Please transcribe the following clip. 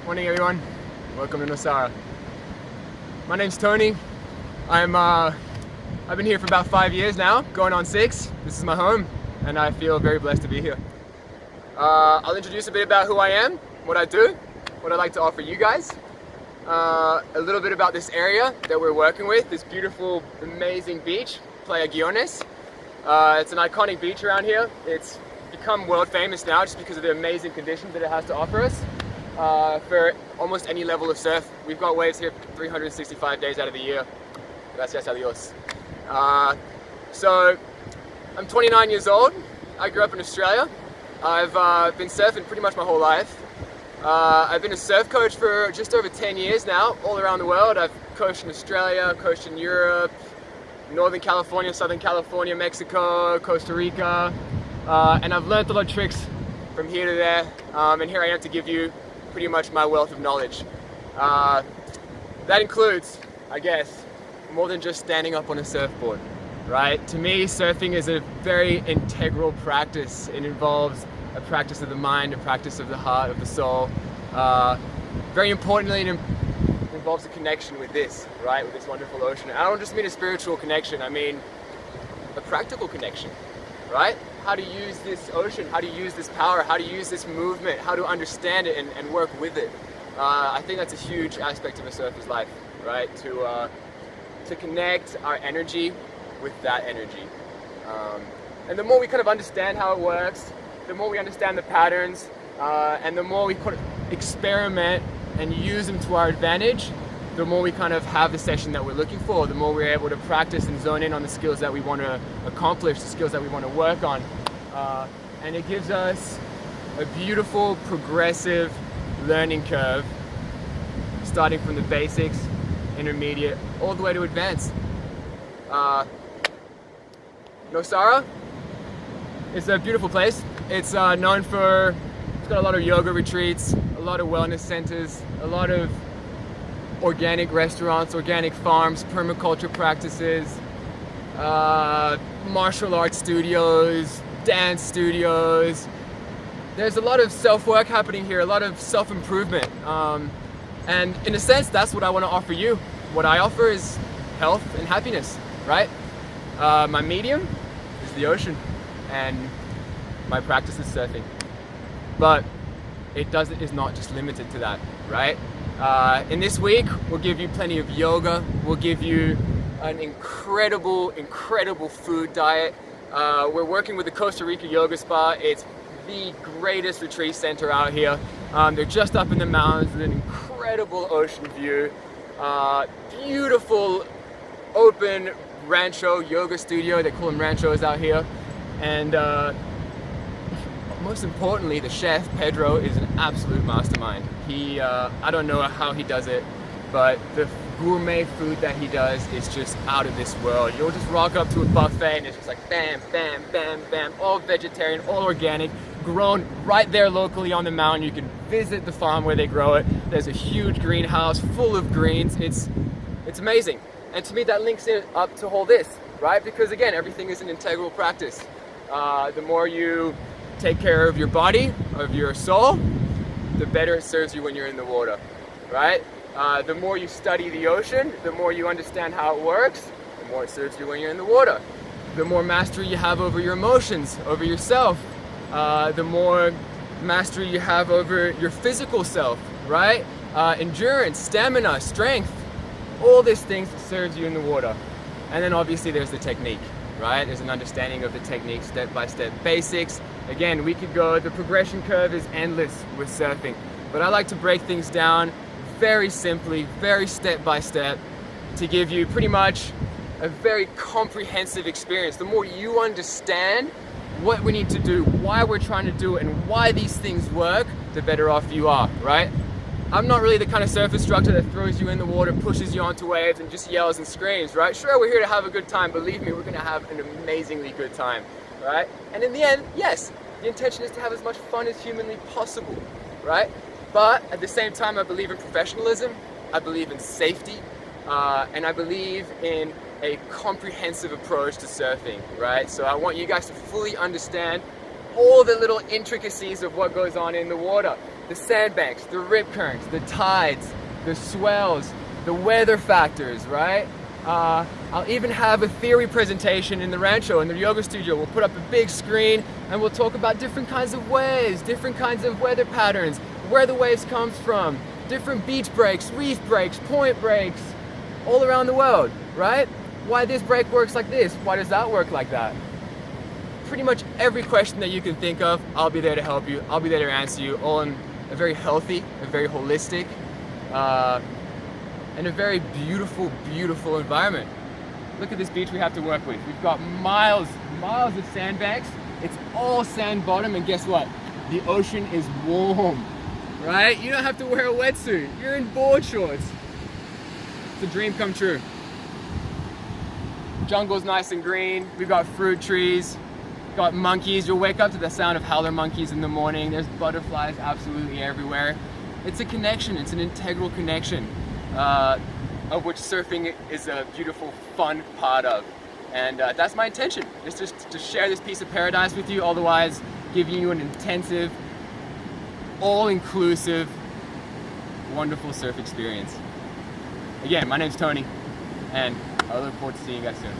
Morning everyone, welcome to Nosara. My name's Tony. I've been here for about 5 years now, going on 6. This is my home and I feel very blessed to be here. I'll introduce a bit about who I am, what I do, what I'd like to offer you guys. A little bit about this area that we're working with, this beautiful, amazing beach, Playa Guiones. It's an iconic beach around here. It's become world famous now just because of the amazing conditions that it has to offer us. For almost any level of surf. We've got waves here 365 days out of the year. Gracias a Dios. So, I'm 29 years old. I grew up in Australia. I've been surfing pretty much my whole life. I've been a surf coach for just over 10 years now, all around the world. I've coached in Australia, coached in Europe, Northern California, Southern California, Mexico, Costa Rica, and I've learned a lot of tricks from here to there, and here I am to give you pretty much my wealth of knowledge. That includes, I guess, more than just standing up on a surfboard, right? To me, surfing is a very integral practice. It involves a practice of the mind, a practice of the heart, of the soul. Very importantly, it involves a connection with this, right? With this wonderful ocean. I don't just mean a spiritual connection, I mean a practical connection, right? How to use this ocean, how to use this power, how to use this movement, how to understand it and work with it. I think that's a huge aspect of a surfer's life, right? To connect our energy with that energy. And the more we kind of understand how it works, the more we understand the patterns, and the more we kind of experiment and use them to our advantage, the more we kind of have the session that we're looking for, the more we're able to practice and zone in on the skills that we want to accomplish, the skills that we want to work on. And it gives us a beautiful, progressive learning curve, starting from the basics, intermediate, all the way to advanced. Nosara is a beautiful place. It's known for, it's got a lot of yoga retreats, a lot of wellness centers, a lot of organic restaurants, organic farms, permaculture practices, martial arts studios, dance studios. There's a lot of self-work happening here, a lot of self-improvement. And in a sense, that's what I want to offer you. What I offer is health and happiness, right? My medium is the ocean and my practice is surfing. But is not just limited to that, right? In this week, we'll give you plenty of yoga. We'll give you an incredible food diet. We're working with the Costa Rica Yoga Spa. It's the greatest retreat center out here. They're just up in the mountains with an incredible ocean view. Beautiful open rancho yoga studio. They call them ranchos out here. And most importantly, the chef, Pedro, is an absolute mastermind. He, I don't know how he does it, but the gourmet food that he does is just out of this world. You'll just rock up to a buffet and it's just like bam, bam, bam, bam, all vegetarian, all organic, grown right there locally on the mountain. You can visit the farm where they grow it. There's a huge greenhouse full of greens. It's amazing. And to me, that links it up to all this, right? Because again, everything is an integral practice. The more you take care of your body, of your soul, the better it serves you when you're in the water, right? The more you study the ocean, the more you understand how it works, the more it serves you when you're in the water. The more mastery you have over your emotions, over yourself, the more mastery you have over your physical self, right? Endurance, stamina, strength, all these things serves you in the water. And then obviously there's the technique, right? There's an understanding of the technique, step-by-step basics. Again, we could go, the progression curve is endless with surfing, but I like to break things down very simply, very step-by-step, to give you pretty much a very comprehensive experience. The more you understand what we need to do, why we're trying to do it, and why these things work, the better off you are, right? I'm not really the kind of surf instructor that throws you in the water, pushes you onto waves, and just yells and screams, right? Sure, we're here to have a good time. Believe me, we're gonna have an amazingly good time, right? And in the end, yes, the intention is to have as much fun as humanly possible, right? But at the same time, I believe in professionalism, I believe in safety, and I believe in a comprehensive approach to surfing, right? So I want you guys to fully understand all the little intricacies of what goes on in the water. the sandbanks, the rip currents, the tides, the swells, the weather factors, right? I'll even have a theory presentation in the rancho, in the yoga studio. We'll put up a big screen and we'll talk about different kinds of waves, different kinds of weather patterns, where the waves comes from, different beach breaks, reef breaks, point breaks, all around the world, right? Why this break works like this, why does that work like that? Pretty much every question that you can think of, I'll be there to help you, I'll be there to answer you, all in a very healthy, a very holistic, and a very beautiful, beautiful environment. Look at this beach we have to work with. We've got miles of sandbanks. It's all sand bottom, and guess what? The ocean is warm, right? You don't have to wear a wetsuit. You're in board shorts. It's a dream come true. Jungle's nice and green. We've got fruit trees, got monkeys. You'll wake up to the sound of howler monkeys in the morning. There's butterflies absolutely everywhere. It's a connection, it's an integral connection, of which surfing is a beautiful, fun part of. And that's my intention, is just to share this piece of paradise with you, otherwise giving you an intensive, all-inclusive, wonderful surf experience. Again, my name's Tony, and I look forward to seeing you guys soon.